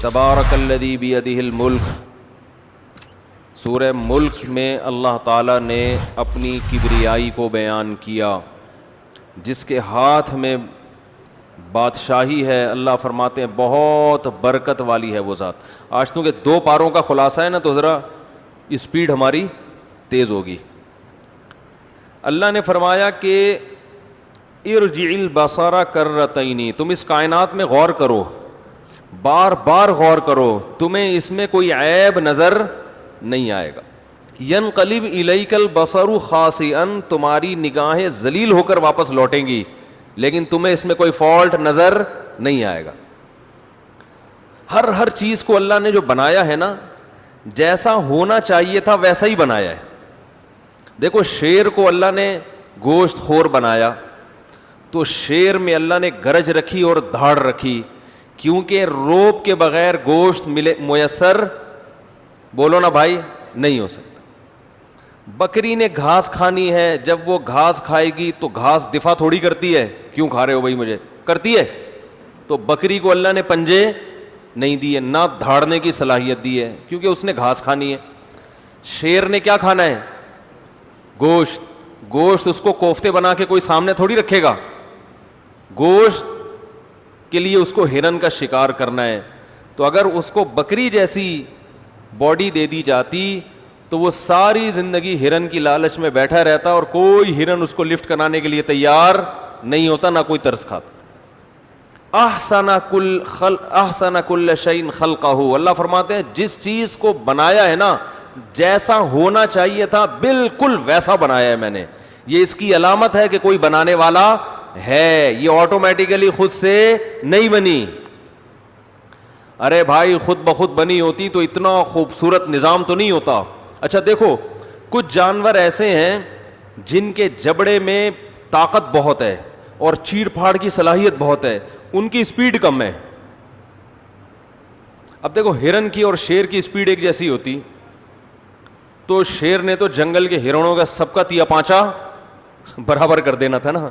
تبارک الذی بیدہ الملک، سورہ ملک میں اللہ تعالیٰ نے اپنی کبریائی کو بیان کیا، جس کے ہاتھ میں بادشاہی ہے۔ اللہ فرماتے ہیں بہت برکت والی ہے وہ ذات۔ آج تو کہ 2 پاروں کا خلاصہ ہے نا، تو ذرا اسپیڈ ہماری تیز ہوگی۔ اللہ نے فرمایا کہ ارجع البصر کرتین، تم اس کائنات میں غور کرو، بار بار غور کرو، تمہیں اس میں کوئی عیب نظر نہیں آئے گا۔ ینقلب الیک البصر خاسئا، تمہاری نگاہیں ذلیل ہو کر واپس لوٹیں گی، لیکن تمہیں اس میں کوئی فالٹ نظر نہیں آئے گا۔ ہر چیز کو اللہ نے جو بنایا ہے نا، جیسا ہونا چاہیے تھا ویسا ہی بنایا ہے۔ دیکھو شیر کو اللہ نے گوشت خور بنایا، تو شیر میں اللہ نے گرج رکھی اور دھاڑ رکھی، کیونکہ روب کے بغیر گوشت میسر، بولو نا بھائی، نہیں ہو سکتا۔ بکری نے گھاس کھانی ہے، جب وہ گھاس کھائے گی تو گھاس دفاع تھوڑی کرتی ہے، کیوں کھا رہے ہو بھائی مجھے، کرتی ہے؟ تو بکری کو اللہ نے پنجے نہیں دیے، نہ دھاڑنے کی صلاحیت دی ہے، کیونکہ اس نے گھاس کھانی ہے۔ شیر نے کیا کھانا ہے؟ گوشت اس کو کوفتے بنا کے کوئی سامنے تھوڑی رکھے گا، گوشت کے لیے اس کو ہرن کا شکار کرنا ہے۔ تو اگر اس کو بکری جیسی باڈی دے دی جاتی تو وہ ساری زندگی ہرن کی لالچ میں بیٹھا رہتا، اور کوئی ہرن اس کو لفٹ کرانے کے لیے تیار نہیں ہوتا، نہ کوئی ترس کھاتا۔ احسن کل شیء خلقہ، اللہ فرماتے ہیں جس چیز کو بنایا ہے نا، جیسا ہونا چاہیے تھا بالکل ویسا بنایا ہے میں نے۔ یہ اس کی علامت ہے کہ کوئی بنانے والا ہے، یہ آٹومیٹیکلی خود سے نہیں بنی۔ ارے بھائی خود بخود بنی ہوتی تو اتنا خوبصورت نظام تو نہیں ہوتا۔ اچھا دیکھو، کچھ جانور ایسے ہیں جن کے جبڑے میں طاقت بہت ہے اور چیڑ پھاڑ کی صلاحیت بہت ہے، ان کی سپیڈ کم ہے۔ اب دیکھو ہرن کی اور شیر کی سپیڈ ایک جیسی ہوتی تو شیر نے تو جنگل کے ہرنوں کا سب کا تیا پانچا برابر کر دینا تھا نا۔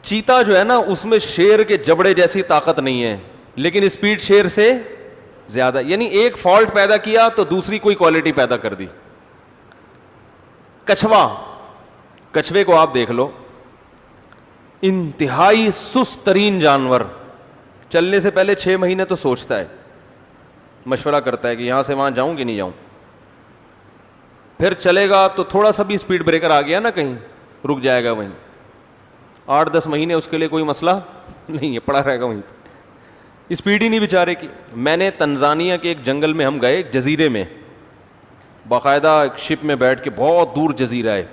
چیتا جو ہے نا، اس میں شیر کے جبڑے جیسی طاقت نہیں ہے، لیکن سپیڈ شیر سے زیادہ، یعنی ایک فالٹ پیدا کیا تو دوسری کوئی کوالٹی پیدا کر دی۔ کچھوے کو آپ دیکھ لو، انتہائی سست ترین جانور، چلنے سے پہلے 6 مہینے تو سوچتا ہے، مشورہ کرتا ہے کہ یہاں سے وہاں جاؤں کہ نہیں جاؤں، پھر چلے گا تو تھوڑا سا بھی اسپیڈ بریکر آ گیا نا کہیں، رک جائے گا وہیں۔ 8-10 مہینے اس کے لیے کوئی مسئلہ نہیں ہے، پڑا رہے گا وہیں پہ، اسپیڈ ہی نہیں بیچارے کی۔ میں نے تنزانیہ کے ایک جنگل میں ہم گئے، ایک جزیرے میں، باقاعدہ ایک شپ میں بیٹھ کے، بہت دور جزیرہ ہے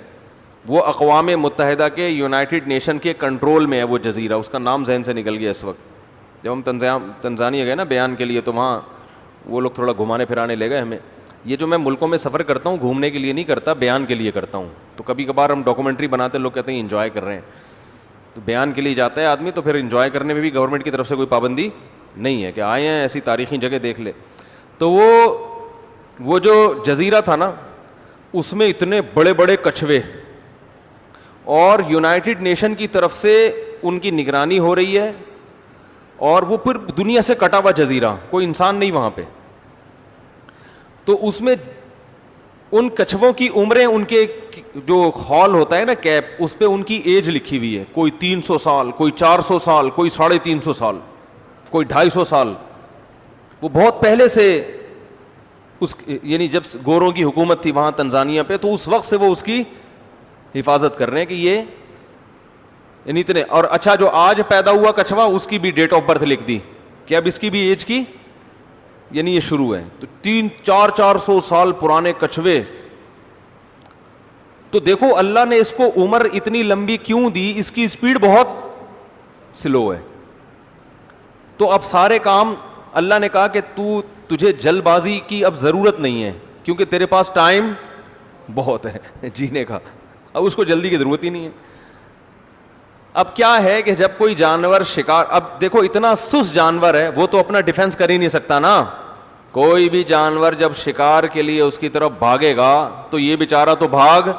وہ، اقوام متحدہ کے یونائٹڈ نیشن کے کنٹرول میں ہے وہ جزیرہ، اس کا نام ذہن سے نکل گیا اس وقت۔ جب ہم تنزانیہ گئے نا بیان کے لیے، تو وہاں وہ لوگ تھوڑا گھمانے پھرانے لے گئے ہمیں۔ یہ جو میں ملکوں میں سفر کرتا ہوں گھومنے کے لیے نہیں کرتا، بیان کے لیے کرتا ہوں۔ تو کبھی کبھار ہم ڈاکومنٹری بناتے، لوگ کہتے ہیں انجوائے کر رہے ہیں، تو بیان کے لیے جاتا ہے آدمی، تو پھر انجوائے کرنے میں بھی گورنمنٹ کی طرف سے کوئی پابندی نہیں ہے کہ آئے ہیں ایسی تاریخی جگہ دیکھ لے۔ تو وہ جو جزیرہ تھا نا، اس میں اتنے بڑے بڑے کچھوے، اور یونائٹڈ نیشن کی طرف سے ان کی نگرانی ہو رہی ہے، اور وہ پھر دنیا سے کٹا ہوا جزیرہ، کوئی انسان نہیں وہاں پہ۔ تو اس میں ان کچھووں کی عمریں، ان کے جو خول ہوتا ہے نا کیپ، اس پہ ان کی ایج لکھی ہوئی ہے، کوئی 300 سال، کوئی 400 سال، کوئی 350 سال، کوئی 250 سال۔ وہ بہت پہلے سے یعنی جب گوروں کی حکومت تھی وہاں تنزانیہ پہ، تو اس وقت سے وہ اس کی حفاظت کر رہے ہیں کہ یہ یعنی اتنے۔ اور اچھا جو آج پیدا ہوا کچھوا، اس کی بھی ڈیٹ آف برتھ لکھ دی کہ اب اس کی بھی ایج کی، یعنی یہ شروع ہے۔ تو 300-400 سال پرانے کچھوے، تو دیکھو اللہ نے اس کو عمر اتنی لمبی کیوں دی، اس کی سپیڈ بہت سلو ہے۔ تو اب سارے کام اللہ نے کہا کہ تجھے جلد بازی کی اب ضرورت نہیں ہے، کیونکہ تیرے پاس ٹائم بہت ہے جینے کا، اب اس کو جلدی کی ضرورت ہی نہیں ہے۔ اب کیا ہے کہ جب کوئی جانور شکار، اب دیکھو اتنا سست جانور ہے، وہ تو اپنا ڈیفنس کر ہی نہیں سکتا نا۔ کوئی بھی جانور جب شکار کے لیے اس کی طرف بھاگے گا تو یہ بیچارہ تو بھاگ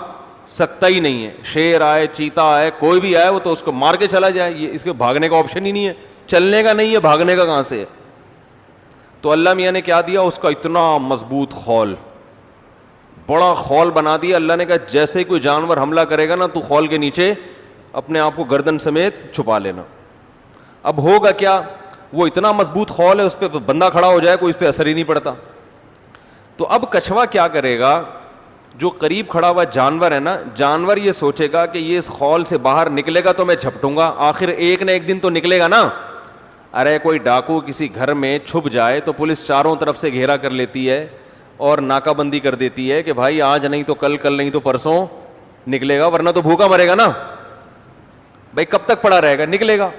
سکتا ہی نہیں ہے۔ شیر آئے، چیتا آئے، کوئی بھی آئے، وہ تو اس کو مار کے چلا جائے، یہ اس کے بھاگنے کا آپشن ہی نہیں ہے، چلنے کا نہیں ہے، بھاگنے کا کہاں سے ہے۔ تو اللہ میاں نے کیا دیا اس کا اتنا مضبوط خول, بڑا خول بنا دیا. اللہ نے کہا جیسے ہی کوئی جانور حملہ کرے گا نا تو خول کے نیچے اپنے آپ کو گردن سمیت چھپا لینا. اب ہوگا کیا, وہ اتنا مضبوط خول ہے اس پہ بندہ کھڑا ہو جائے کوئی اس پہ اثر ہی نہیں پڑتا. تو اب کچھوا کیا کرے گا, جو قریب کھڑا ہوا جانور ہے نا, جانور یہ سوچے گا کہ یہ اس خول سے باہر نکلے گا تو میں جھپٹوں گا, آخر ایک نہ ایک دن تو نکلے گا نا. ارے کوئی ڈاکو کسی گھر میں چھپ جائے تو پولیس چاروں طرف سے گھیرا کر لیتی ہے اور ناکہ بندی کر دیتی ہے کہ بھائی آج نہیں تو کل, کل نہیں تو پرسوں نکلے گا, ورنہ تو بھوکا مرے گا نا. بھائی کب تک پڑا رہے گا, نکلے گا.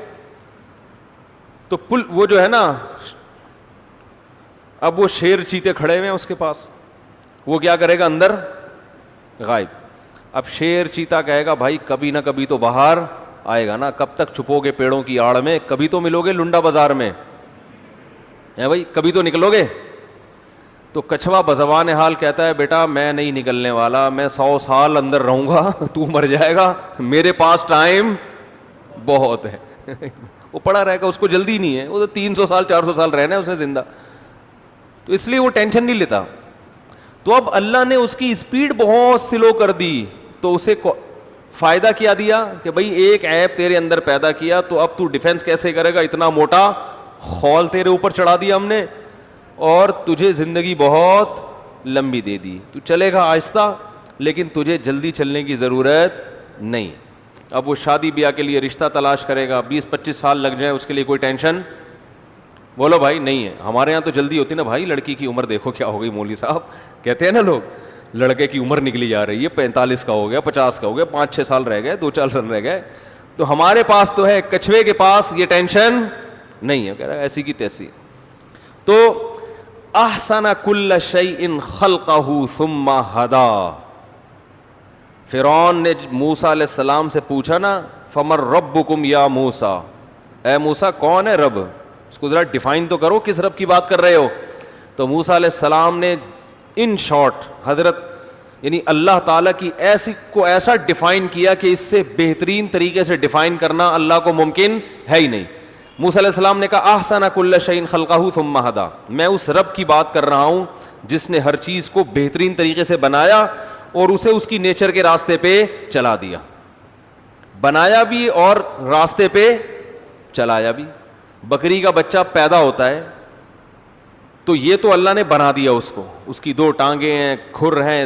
تو وہ جو ہے نا, اب وہ شیر چیتے کھڑے ہوئے ہیں اس کے پاس, وہ کیا کرے گا, اندر غائب. اب شیر چیتا کہے گا بھائی کبھی نہ کبھی تو باہر آئے گا نا, کب تک چھپو گے پیڑوں کی آڑ میں, کبھی تو ملو گے لنڈا بازار میں, ہے بھائی کبھی تو نکلو گے. تو کچھوا بزبان حال کہتا ہے بیٹا میں نہیں نکلنے والا, میں 100 سال اندر رہوں گا, تو مر جائے گا, میرے پاس ٹائم بہت ہے. وہ پڑا رہے گا, اس کو جلدی نہیں ہے, وہ تو 300 سال 400 سال رہنا ہے اس نے زندہ, تو اس لیے وہ ٹینشن نہیں لیتا. تو اب اللہ نے اس کی اسپیڈ بہت سلو کر دی, تو اسے فائدہ کیا دیا کہ بھائی ایک ایپ تیرے اندر پیدا کیا, تو اب تو ڈیفینس کیسے کرے گا, اتنا موٹا خول تیرے اوپر چڑھا دیا ہم نے, اور تجھے زندگی بہت لمبی دے دی, تو چلے گا آہستہ لیکن تجھے جلدی چلنے کی ضرورت نہیں. اب وہ شادی بیاہ کے لیے رشتہ تلاش کرے گا, 20-25 سال لگ جائیں اس کے لیے کوئی ٹینشن بولو بھائی نہیں ہے. ہمارے یہاں تو جلدی ہوتی نا بھائی, لڑکی کی عمر دیکھو کیا ہو گئی, مولوی صاحب کہتے ہیں نا لوگ, لڑکے کی عمر نکلی جا رہی ہے, 45 کا ہو گیا, 50 کا ہو گیا, 5-6 سال رہ گئے, 2-4 سال رہ گئے. تو ہمارے پاس تو ہے, کچھوے کے پاس یہ ٹینشن نہیں ہے, کہہ رہا ہے ایسی کی تیسی. تو احسن کل شیء خلقہ ثم ہدا. فرعون نے موسیٰ علیہ السلام سے پوچھا نا, فمن ربکم یا موسیٰ, اے موسیٰ کون ہے رب, اس کو ذرا ڈیفائن تو کرو کس رب کی بات کر رہے ہو. تو موسیٰ علیہ السلام نے ان شارٹ حضرت یعنی اللہ تعالیٰ کی ایسا ڈیفائن کیا کہ اس سے بہترین طریقے سے ڈیفائن کرنا اللہ کو ممکن ہے ہی نہیں. موسیٰ علیہ السلام نے کہا احسن کل شیء خلقہ ثم ہدا, میں اس رب کی بات کر رہا ہوں جس نے ہر چیز کو بہترین طریقے سے بنایا اور اسے اس کی نیچر کے راستے پہ چلا دیا, بنایا بھی اور راستے پہ چلایا بھی. بکری کا بچہ پیدا ہوتا ہے تو یہ تو اللہ نے بنا دیا اس کو, اس کی 2 ٹانگیں ہیں, کھر ہیں,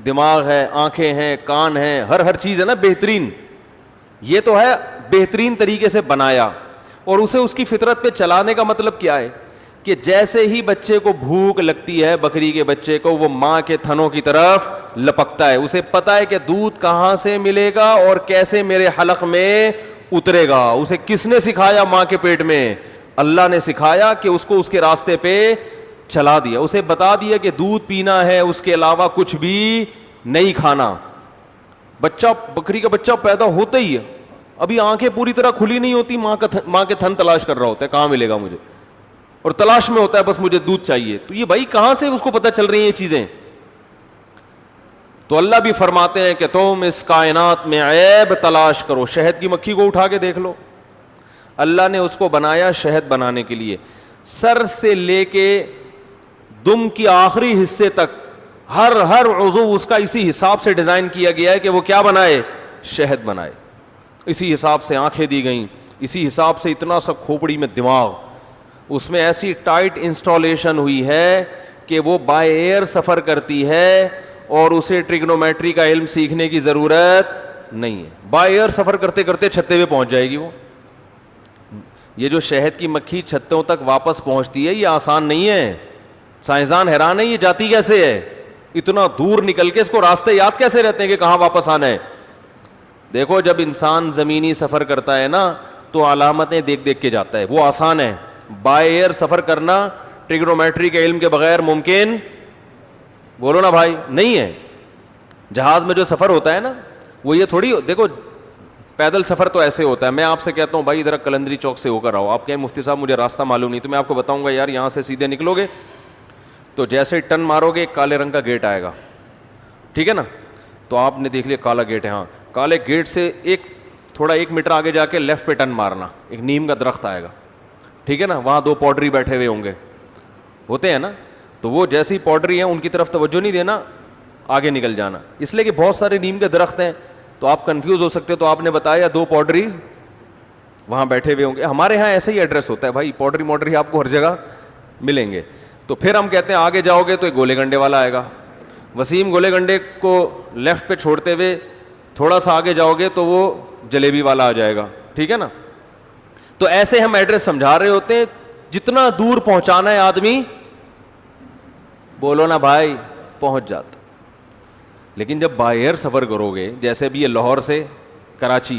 دماغ ہے, آنکھیں ہیں, کان ہیں, ہر چیز ہے نا بہترین, یہ تو ہے بہترین طریقے سے بنایا. اور اسے اس کی فطرت پہ چلانے کا مطلب کیا ہے کہ جیسے ہی بچے کو بھوک لگتی ہے, بکری کے بچے کو, وہ ماں کے تھنوں کی طرف لپکتا ہے, اسے پتا ہے کہ دودھ کہاں سے ملے گا اور کیسے میرے حلق میں اترے گا. اسے کس نے سکھایا, ماں کے پیٹ میں اللہ نے سکھایا کہ اس کو اس کے راستے پہ چلا دیا. اسے بتا دیا کہ دودھ پینا ہے, اس کے علاوہ کچھ بھی نہیں کھانا. بچہ بکری کا بچہ پیدا ہوتا ہی ہے, ابھی آنکھیں پوری طرح کھلی نہیں ہوتی, ماں کے تھن تلاش کر رہا ہوتا ہے کہاں ملے گا مجھے, اور تلاش میں ہوتا ہے بس مجھے دودھ چاہیے. تو یہ بھائی کہاں سے اس کو پتہ چل رہی ہیں یہ چیزیں. تو اللہ بھی فرماتے ہیں کہ تم اس کائنات میں عیب تلاش کرو, شہد کی مکھی کو اٹھا کے دیکھ لو, اللہ نے اس کو بنایا شہد بنانے کے لیے, سر سے لے کے دم کی آخری حصے تک ہر عضو اس کا اسی حساب سے ڈیزائن کیا گیا ہے کہ وہ کیا بنائے, شہد بنائے. اسی حساب سے آنکھیں دی گئیں, اسی حساب سے اتنا سا کھوپڑی میں دماغ, اس میں ایسی ٹائٹ انسٹالیشن ہوئی ہے کہ وہ بائی ایئر سفر کرتی ہے اور اسے ٹریگنومیٹری کا علم سیکھنے کی ضرورت نہیں ہے, بائی ایئر سفر کرتے کرتے چھتے پہ پہنچ جائے گی وہ. یہ جو شہد کی مکھی چھتوں تک واپس پہنچتی ہے یہ آسان نہیں ہے, سائنسدان حیران ہے یہ جاتی کیسے ہے, اتنا دور نکل کے اس کو راستے یاد کیسے رہتے ہیں کہ کہاں واپس آنا ہے. دیکھو جب انسان زمینی سفر کرتا ہے نا تو علامتیں دیکھ دیکھ کے جاتا ہے, وہ آسان ہے. بائی ایئر سفر کرنا ٹریگنومیٹری کے علم کے بغیر ممکن, بولو نا بھائی, نہیں ہے. جہاز میں جو سفر ہوتا ہے نا وہ یہ تھوڑی, دیکھو پیدل سفر تو ایسے ہوتا ہے, میں آپ سے کہتا ہوں بھائی ادھر کلندری چوک سے ہو کر آؤ, آپ کہیں مفتی صاحب مجھے راستہ معلوم نہیں, تو میں آپ کو بتاؤں گا یار یہاں سے سیدھے نکلو گے تو جیسے ٹن مارو گے ایک کالے رنگ کا گیٹ آئے گا, ٹھیک ہے نا, تو آپ نے دیکھ لیا کالا گیٹ ہے, ہاں کالے گیٹ سے تھوڑا 1 میٹر آگے جا کے لیفٹ پہ ٹن مارنا, ایک نیم کا درخت آئے گا, ٹھیک ہے نا, وہاں 2 پوڈری بیٹھے ہوئے ہوں گے, ہوتے ہیں نا, تو وہ جیسی پوڈری ہیں ان کی طرف توجہ نہیں دینا, آگے نکل جانا. اس لیے کہ بہت سارے نیم کے درخت ہیں تو آپ کنفیوز ہو سکتے, تو آپ نے بتایا 2 پوڈری وہاں بیٹھے ہوئے ہوں گے. ہمارے ہاں ایسا ہی ایڈریس ہوتا ہے بھائی, پوڈری موڈری آپ کو ہر جگہ ملیں گے. تو پھر ہم کہتے ہیں آگے جاؤ گے تو ایک گولے گنڈے والا آئے گا. وسیم گولے گنڈے کو لیفٹ پہ چھوڑتے ہوئے تھوڑا سا آگے جاؤ گے تو وہ جلیبی والا آ جائے گا, ٹھیک ہے نا. تو ایسے ہم ایڈریس سمجھا رہے ہوتے ہیں, جتنا دور پہنچانا ہے آدمی بولو نا بھائی پہنچ جاتا. لیکن جب بائی ایئر سفر کرو گے, جیسے بھی یہ لاہور سے کراچی,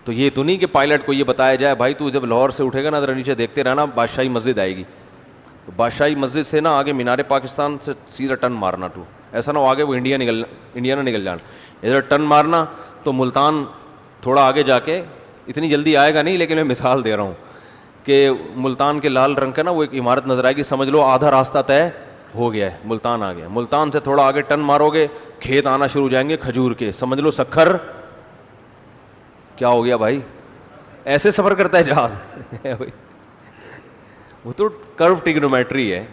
تو یہ تو نہیں کہ پائلٹ کو یہ بتایا جائے بھائی تو جب لاہور سے اٹھے گا نا ذرا نیچے دیکھتے رہنا بادشاہی مسجد آئے گی, تو بادشاہی مسجد سے نا آگے مینار پاکستان سے سیدھا ٹرن مارنا, تو ایسا نہ ہو آگے وہ انڈیا نہ نکل جانا, ادھر ٹرن مارنا. تو ملتان تھوڑا آگے جا کے, اتنی جلدی آئے گا نہیں لیکن میں مثال دے رہا ہوں کہ ملتان کے لال رنگ کا نا وہ ایک عمارت نظر آئے گی, سمجھ لو آدھا راستہ طے ہو گیا ہے, ملتان آ گیا. ملتان سے تھوڑا آگے ٹرن مارو گے, کھیت آنا شروع ہو جائیں گے کھجور کے, سمجھ لو سکھر کیا ہو گیا بھائی, ایسے سفر کرتا ہے جہاز. وہ تو کرو ٹریگنومیٹری ہے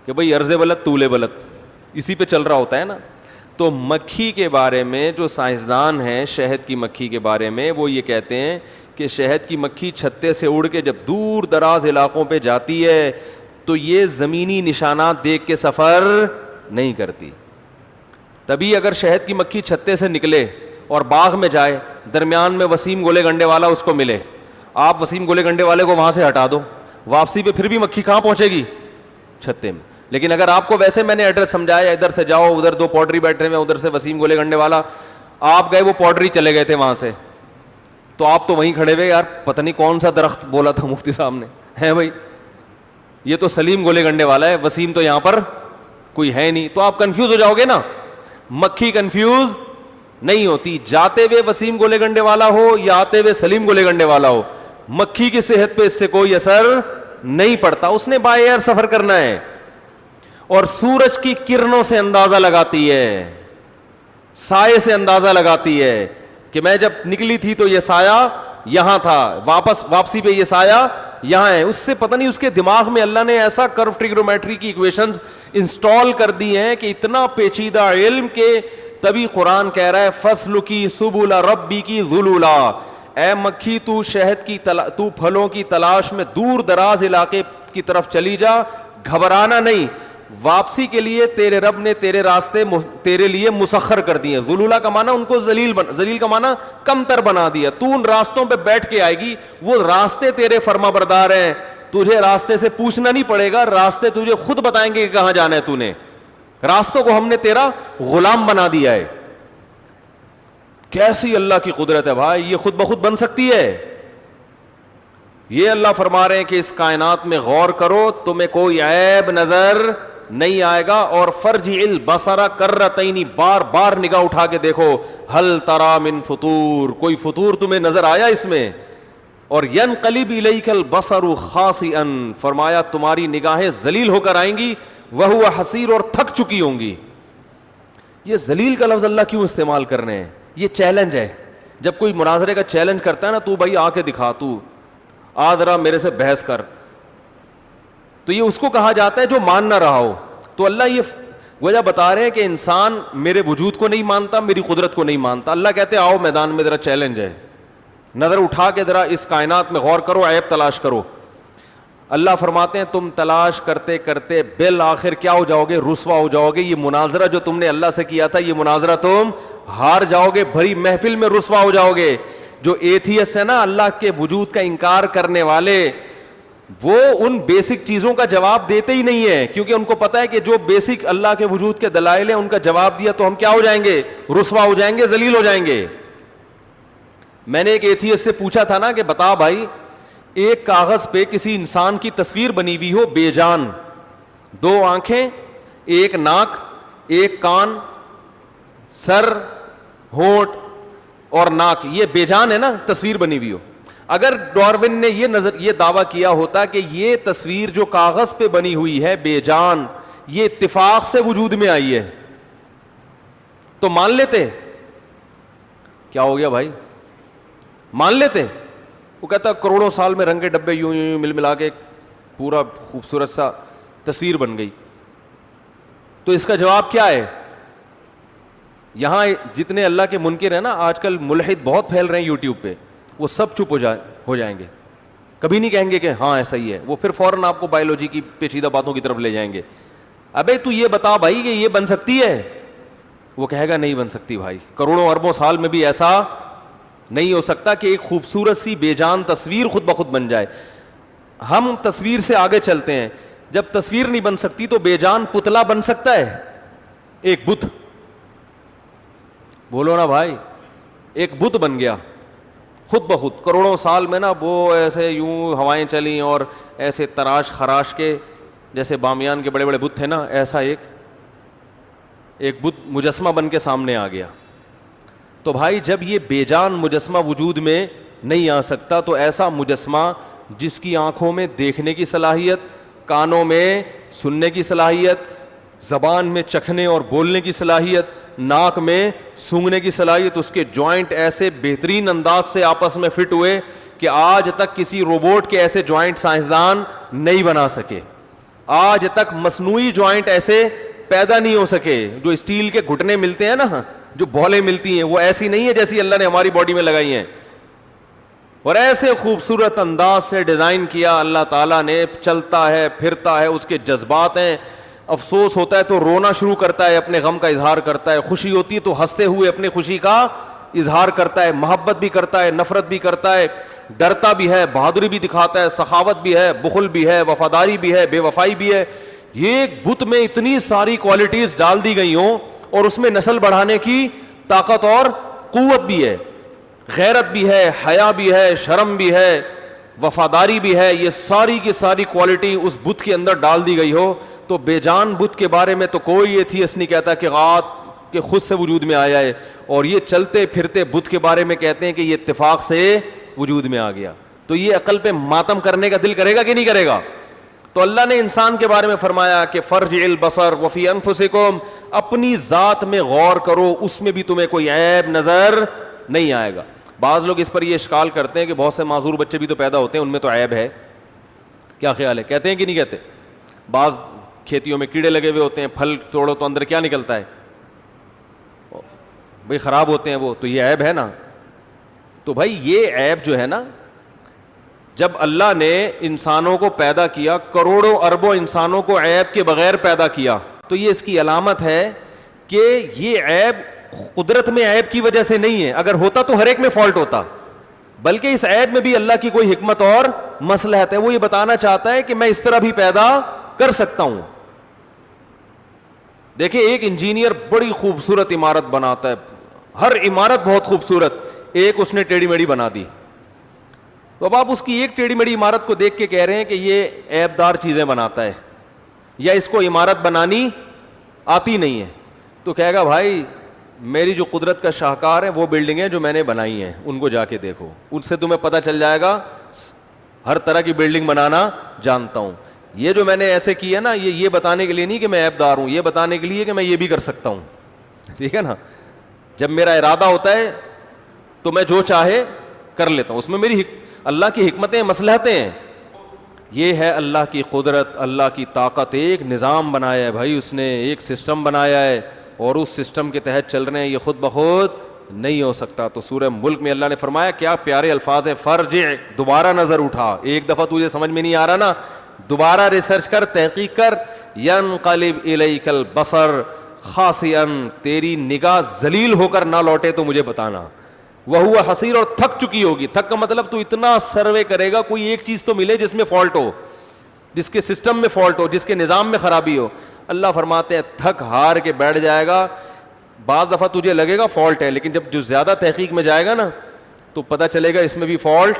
کہ بھائی عرض بلد طول بلد, اسی پہ چل رہا ہوتا ہے نا. تو مکھی کے بارے میں جو سائنسدان ہیں, شہد کی مکھی کے بارے میں, وہ یہ کہتے ہیں کہ شہد کی مکھی چھتے سے اڑ کے جب دور دراز علاقوں پہ جاتی ہے تو یہ زمینی نشانات دیکھ کے سفر نہیں کرتی. تبھی اگر شہد کی مکھی چھتے سے نکلے اور باغ میں جائے, درمیان میں وسیم گولے گنڈے والا اس کو ملے, آپ وسیم گولے گنڈے والے کو وہاں سے ہٹا دو, واپسی پہ پھر بھی مکھی کہاں پہنچے گی, چھتے میں. لیکن اگر آپ کو ویسے میں نے ایڈریس سمجھایا, ادھر سے جاؤ, ادھر 2 پوڈری بیٹھے ہوئے, ادھر سے وسیم گولے گنڈے والا, آپ گئے وہ پوڈری چلے گئے تھے وہاں سے, تو آپ تو وہیں کھڑے ہوئے, یار پتہ نہیں کون سا درخت بولا تھا مفتی صاحب نے, ہے بھائی یہ تو سلیم گولے گنڈے والا ہے, وسیم تو یہاں پر کوئی ہے نہیں. تو آپ کنفیوز ہو جاؤ گے نا. مکھی کنفیوز نہیں ہوتی, جاتے ہوئے وسیم گولے گنڈے والا ہو یا آتے ہوئے سلیم گولے گنڈے والا ہو, مکھی کی صحت پہ اس سے کوئی اثر نہیں پڑتا. اس نے بائی ایئر سفر کرنا ہے, اور سورج کی کرنوں سے اندازہ لگاتی ہے, سائے سے اندازہ لگاتی ہے کہ میں جب نکلی تھی تو یہ سایہ یہاں تھا, واپسی پہ یہ سایہ یہاں ہے. اس سے پتہ نہیں اس کے دماغ میں اللہ نے ایسا کرو ٹریگنومیٹری کی ایکویشنز انسٹال کر دی ہیں کہ اتنا پیچیدہ علم کہ تبھی قرآن کہہ رہا ہے فصل کی سبل ربی کی ذلولا, اے مکھی تو شہد کی تو پھلوں کی تلاش میں دور دراز علاقے کی طرف چلی جا, گھبرانا نہیں, واپسی کے لیے تیرے رب نے تیرے راستے تیرے لیے مسخر کر دیے. ذلولا کا معنی ان کو ذلیل کا معنی کم تر بنا دیا. تو ان راستوں پہ بیٹھ کے آئے گی, وہ راستے تیرے فرما بردار ہیں, تجھے راستے سے پوچھنا نہیں پڑے گا, راستے تجھے خود بتائیں گے کہ کہاں جانا ہے. تو نے راستوں کو ہم نے تیرا غلام بنا دیا ہے. کیسی اللہ کی قدرت ہے بھائی, یہ خود بخود بن سکتی ہے. یہ اللہ فرما رہے ہیں کہ اس کائنات میں غور کرو, تمہیں کوئی عیب نظر نہیں آئے گا. اور فرجع البصر کرتین, بار بار نگاہ اٹھا کے دیکھو, ہل تری من فطور, کوئی فطور تمہیں نظر آیا اس میں. اور ینقلب الیک البصر خاسئا, فرمایا تمہاری نگاہیں ذلیل ہو کر آئیں گی, وہو حسیر, اور تھک چکی ہوں گی. یہ ذلیل کا لفظ اللہ کیوں استعمال کر رہے ہیں؟ یہ چیلنج ہے. جب کوئی مناظرے کا چیلنج کرتا ہے نا, تو بھائی آ کے دکھا, تو آ ذرا میرے سے بحث کر, تو یہ اس کو کہا جاتا ہے جو مان نہ رہا ہو. تو اللہ یہ وجہ بتا رہے ہیں کہ انسان میرے وجود کو نہیں مانتا, میری قدرت کو نہیں مانتا. اللہ کہتے ہیں آؤ میدان میں ذرا چیلنج ہے, نظر اٹھا کے ذرا اس کائنات میں غور کرو, عیب تلاش کرو. اللہ فرماتے ہیں تم تلاش کرتے کرتے بالآخر کیا ہو جاؤ گے؟ رسوا ہو جاؤ گے. یہ مناظرہ جو تم نے اللہ سے کیا تھا, یہ مناظرہ تم ہار جاؤ گے, بھری محفل میں رسوا ہو جاؤ گے. جو ایتھیسٹ ہے نا, اللہ کے وجود کا انکار کرنے والے, وہ ان بیسک چیزوں کا جواب دیتے ہی نہیں ہیں, کیونکہ ان کو پتا ہے کہ جو بیسک اللہ کے وجود کے دلائل ہیں ان کا جواب دیا تو ہم کیا ہو جائیں گے؟ رسوا ہو جائیں گے, ذلیل ہو جائیں گے. میں نے ایک ایتھیسٹ سے پوچھا تھا نا کہ بتا بھائی, ایک کاغذ پہ کسی انسان کی تصویر بنی ہوئی ہو بے جان, 2 آنکھیں, 1 ناک, 1 کان, سر, ہونٹ اور ناک, یہ بے جان ہے نا, تصویر بنی ہوئی ہو. اگر ڈارون نے یہ دعویٰ کیا ہوتا کہ یہ تصویر جو کاغذ پہ بنی ہوئی ہے بے جان, یہ اتفاق سے وجود میں آئی ہے, تو مان لیتے. کیا ہو گیا بھائی؟ مان لیتے. وہ کہتا کروڑوں سال میں رنگ کے ڈبے یوں یوں مل ملا کے پورا خوبصورت سا تصویر بن گئی. تو اس کا جواب کیا ہے؟ یہاں جتنے اللہ کے منکر ہیں نا, آج کل ملحد بہت پھیل رہے ہیں یوٹیوب پہ, وہ سب چپ ہو جائیں گے, کبھی نہیں کہیں گے کہ ہاں ایسا ہی ہے. وہ پھر فوراً آپ کو بایولوجی کی پیچیدہ باتوں کی طرف لے جائیں گے. ابے تو یہ بتا بھائی کہ یہ بن سکتی ہے؟ وہ کہے گا نہیں بن سکتی بھائی, کروڑوں اربوں سال میں بھی ایسا نہیں ہو سکتا کہ ایک خوبصورت سی بے جان تصویر خود بخود بن جائے. ہم تصویر سے آگے چلتے ہیں, جب تصویر نہیں بن سکتی تو بے جان پتلا بن سکتا ہے, ایک بت. بولو نا بھائی, ایک بت بن گیا خود بخود کروڑوں سال میں نا, وہ ایسے یوں ہوائیں چلیں اور ایسے تراش خراش کے, جیسے بامیان کے بڑے بڑے بت تھے نا, ایسا ایک بت مجسمہ بن کے سامنے آ گیا. تو بھائی جب یہ بے جان مجسمہ وجود میں نہیں آ سکتا, تو ایسا مجسمہ جس کی آنکھوں میں دیکھنے کی صلاحیت, کانوں میں سننے کی صلاحیت, زبان میں چکھنے اور بولنے کی صلاحیت, ناک میں سونگھنے کی صلاحیت, اس کے جوائنٹ ایسے بہترین انداز سے آپس میں فٹ ہوئے کہ آج تک کسی روبوٹ کے ایسے جوائنٹ سائنسدان نہیں بنا سکے. آج تک مصنوعی جوائنٹ ایسے پیدا نہیں ہو سکے. جو اسٹیل کے گھٹنے ملتے ہیں نا, جو بولیں ملتی ہیں, وہ ایسی نہیں ہے جیسی اللہ نے ہماری باڈی میں لگائی ہیں, اور ایسے خوبصورت انداز سے ڈیزائن کیا اللہ تعالیٰ نے. چلتا ہے, پھرتا ہے, اس کے جذبات ہیں, افسوس ہوتا ہے تو رونا شروع کرتا ہے, اپنے غم کا اظہار کرتا ہے, خوشی ہوتی ہے تو ہنستے ہوئے اپنے خوشی کا اظہار کرتا ہے, محبت بھی کرتا ہے, نفرت بھی کرتا ہے, ڈرتا بھی ہے, بہادری بھی دکھاتا ہے, سخاوت بھی ہے, بخل بھی ہے, وفاداری بھی ہے, بے وفائی بھی ہے. یہ ایک بت میں اتنی ساری کوالٹیز ڈال دی گئی ہوں, اور اس میں نسل بڑھانے کی طاقت اور قوت بھی ہے, غیرت بھی ہے, حیا بھی ہے, شرم بھی ہے, وفاداری بھی ہے. یہ ساری کی ساری کوالٹی اس بت کے اندر ڈال دی گئی ہو. تو بے جان بت کے بارے میں تو کوئی ایتھیسٹ نہیں کہتا کہ غات کہ خود سے وجود میں آیا ہے, اور یہ چلتے پھرتے بت کے بارے میں کہتے ہیں کہ یہ اتفاق سے وجود میں آ گیا. تو یہ عقل پہ ماتم کرنے کا دل کرے گا کہ نہیں کرے گا؟ تو اللہ نے انسان کے بارے میں فرمایا کہ فرجع البصر وفی انفسکم, اپنی ذات میں غور کرو, اس میں بھی تمہیں کوئی عیب نظر نہیں آئے گا. بعض لوگ اس پر یہ اشکال کرتے ہیں کہ بہت سے معذور بچے بھی تو پیدا ہوتے ہیں, ان میں تو عیب ہے. کیا خیال ہے, کہتے ہیں کہ نہیں کہتے؟ بعض کھیتیوں میں کیڑے لگے ہوئے ہوتے ہیں, پھل توڑو تو اندر کیا نکلتا ہے بھئی, خراب ہوتے ہیں وہ, تو یہ عیب ہے نا. تو بھائی یہ عیب جو ہے نا, جب اللہ نے انسانوں کو پیدا کیا, کروڑوں اربوں انسانوں کو عیب کے بغیر پیدا کیا, تو یہ اس کی علامت ہے کہ یہ عیب قدرت میں عیب کی وجہ سے نہیں ہے. اگر ہوتا تو ہر ایک میں فالٹ ہوتا, بلکہ اس عیب میں بھی اللہ کی کوئی حکمت اور مصلحت ہے. وہ یہ بتانا چاہتا ہے کہ میں اس طرح بھی پیدا کر سکتا ہوں. دیکھیں, ایک انجینئر بڑی خوبصورت عمارت بناتا ہے, ہر عمارت بہت خوبصورت, ایک اس نے ٹیڑھی میڑھی بنا دی. تو اب آپ اس کی ایک ٹیڑھی میڑھی عمارت کو دیکھ کے کہہ رہے ہیں کہ یہ عیب دار چیزیں بناتا ہے, یا اس کو عمارت بنانی آتی نہیں ہے. تو کہے گا بھائی میری جو قدرت کا شاہکار ہے وہ بلڈنگیں جو میں نے بنائی ہیں ان کو جا کے دیکھو, ان سے تمہیں پتہ چل جائے گا ہر طرح کی بلڈنگ بنانا جانتا ہوں. یہ جو میں نے ایسے کیا نا, یہ بتانے کے لیے نہیں کہ میں عیب دار ہوں, یہ بتانے کے لیے کہ میں یہ بھی کر سکتا ہوں. ٹھیک ہے نا, جب میرا ارادہ ہوتا ہے تو میں جو چاہے کر لیتا ہوں, اس میں میری اللہ کی حکمتیں مصلحتیں ہیں. یہ ہے اللہ کی قدرت, اللہ کی طاقت. ایک نظام بنایا ہے بھائی اس نے, ایک سسٹم بنایا ہے, اور اس سسٹم کے تحت چل رہے ہیں. یہ خود بخود نہیں ہو سکتا. تو سورہ ملک میں اللہ نے فرمایا, کیا پیارے الفاظ ہیں, فرجع, دوبارہ نظر اٹھا. ایک دفعہ تجھے سمجھ میں نہیں آ رہا نا, دوبارہ ریسرچ کر, تحقیق کر. ینقلب الیک البصر خاسئا, تیری نگاہ ذلیل ہو کر نہ لوٹے تو مجھے بتانا. وہو حسیر, اور تھک چکی ہوگی. تھک کا مطلب تو اتنا سروے کرے گا, کوئی ایک چیز تو ملے جس میں فالٹ ہو, جس کے سسٹم میں فالٹ ہو, جس کے نظام میں خرابی ہو. اللہ فرماتے ہیں تھک ہار کے بیٹھ جائے گا. بعض دفعہ تجھے لگے گا فالٹ ہے, لیکن جب جو زیادہ تحقیق میں جائے گا نا تو پتہ چلے گا اس میں بھی فالٹ,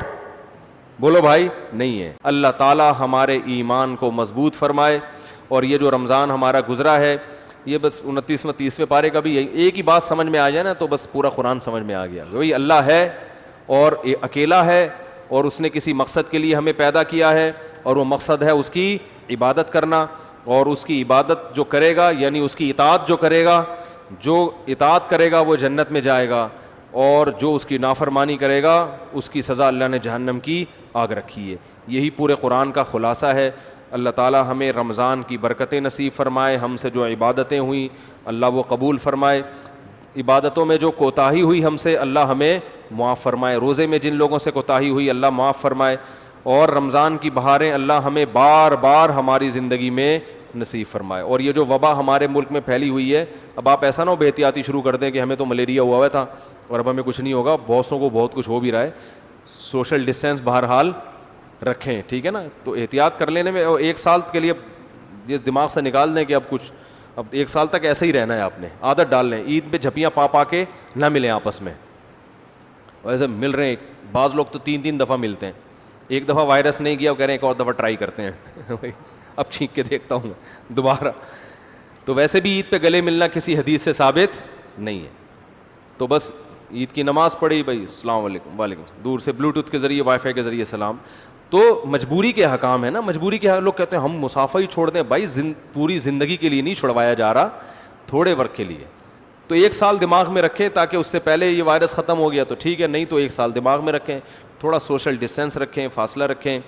بولو بھائی, نہیں ہے. اللہ تعالی ہمارے ایمان کو مضبوط فرمائے. اور یہ جو رمضان ہمارا گزرا ہے, یہ بس 29ویں 30ویں پارے کا بھی ایک ہی بات سمجھ میں آ جائے نا تو بس پورا قرآن سمجھ میں آ گیا. وہی اللہ ہے اور اکیلا ہے, اور اس نے کسی مقصد کے لیے ہمیں پیدا کیا ہے, اور وہ مقصد ہے اس کی عبادت کرنا. اور اس کی عبادت جو کرے گا, یعنی اس کی اطاعت جو کرے گا, جو اطاعت کرے گا وہ جنت میں جائے گا, اور جو اس کی نافرمانی کرے گا اس کی سزا اللہ نے جہنم کی آگ رکھی ہے. یہی پورے قرآن کا خلاصہ ہے. اللہ تعالیٰ ہمیں رمضان کی برکتیں نصیب فرمائے, ہم سے جو عبادتیں ہوئیں اللہ وہ قبول فرمائے, عبادتوں میں جو کوتاہی ہوئی ہم سے اللہ ہمیں معاف فرمائے, روزے میں جن لوگوں سے کوتاہی ہوئی اللہ معاف فرمائے, اور رمضان کی بہاریں اللہ ہمیں بار بار ہماری زندگی میں نصیب فرمائے. اور یہ جو وبا ہمارے ملک میں پھیلی ہوئی ہے, اب آپ ایسا نہ ہو بے احتیاطی شروع کر دیں کہ ہمیں تو ملیریا ہوا تھا اور اب ہمیں کچھ نہیں ہوگا, بہتوں کو بہت کچھ ہو بھی رہا ہے. سوشل ڈسٹینس بہرحال رکھیں, ٹھیک ہے نا, تو احتیاط کر لینے میں. اور ایک سال کے لیے اس دماغ سے نکال دیں کہ اب ایک سال تک ایسے ہی رہنا ہے, آپ نے عادت ڈال لیں. عید پہ جھپیاں پا کے نہ ملیں آپس میں, ویسے مل رہے ہیں بعض لوگ تو 3 دفعہ ملتے ہیں. ایک دفعہ وائرس نہیں گیا, وہ کہہ رہے ہیں ایک اور دفعہ ٹرائی کرتے ہیں اب چھینک کے دیکھتا ہوں دوبارہ. تو ویسے بھی عید پہ گلے ملنا کسی حدیث سے ثابت نہیں ہے. تو بس عید کی نماز پڑھی بھائی السلام علیکم وعلیکم, دور سے بلوٹوتھ کے ذریعے وائی فائی کے ذریعے سلام. تو مجبوری کے حکام ہے نا, مجبوری کے لوگ کہتے ہیں ہم مسافہ ہی چھوڑ دیں, بھائی پوری زندگی کے لیے نہیں چھڑوایا جا رہا, تھوڑے وقت کے لیے. تو ایک سال دماغ میں رکھیں تاکہ اس سے پہلے یہ وائرس ختم ہو گیا تو ٹھیک ہے, نہیں تو ایک سال دماغ میں رکھیں, تھوڑا سوشل ڈسٹینس رکھیں, فاصلہ رکھیں,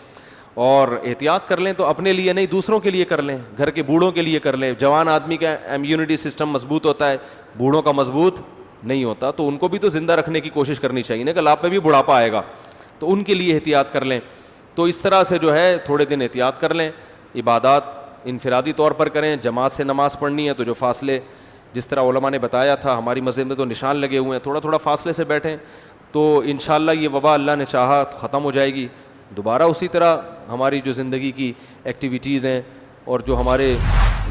اور احتیاط کر لیں. تو اپنے لیے نہیں دوسروں کے لیے کر لیں, گھر کے بوڑھوں کے لیے کر لیں. جوان آدمی کا امیونٹی سسٹم مضبوط ہوتا ہے, بوڑھوں کا مضبوط نہیں ہوتا, تو ان کو بھی تو زندہ رکھنے کی کوشش کرنی چاہیے نا, کل آپ پہ بھی بڑھاپا آئے گا, تو ان کے لیے احتیاط کر لیں. تو اس طرح سے جو ہے تھوڑے دن احتیاط کر لیں. عبادات انفرادی طور پر کریں, جماعت سے نماز پڑھنی ہے تو جو فاصلے جس طرح علماء نے بتایا تھا, ہماری مسجد میں تو نشان لگے ہوئے ہیں, تھوڑا تھوڑا فاصلے سے بیٹھیں, تو انشاءاللہ یہ وبا اللہ نے چاہا تو ختم ہو جائے گی. دوبارہ اسی طرح ہماری جو زندگی کی ایکٹیویٹیز ہیں اور جو ہمارے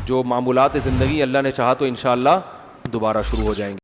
جو معمولات زندگی اللہ نے چاہا تو انشاءاللہ دوبارہ شروع ہو جائیں گے.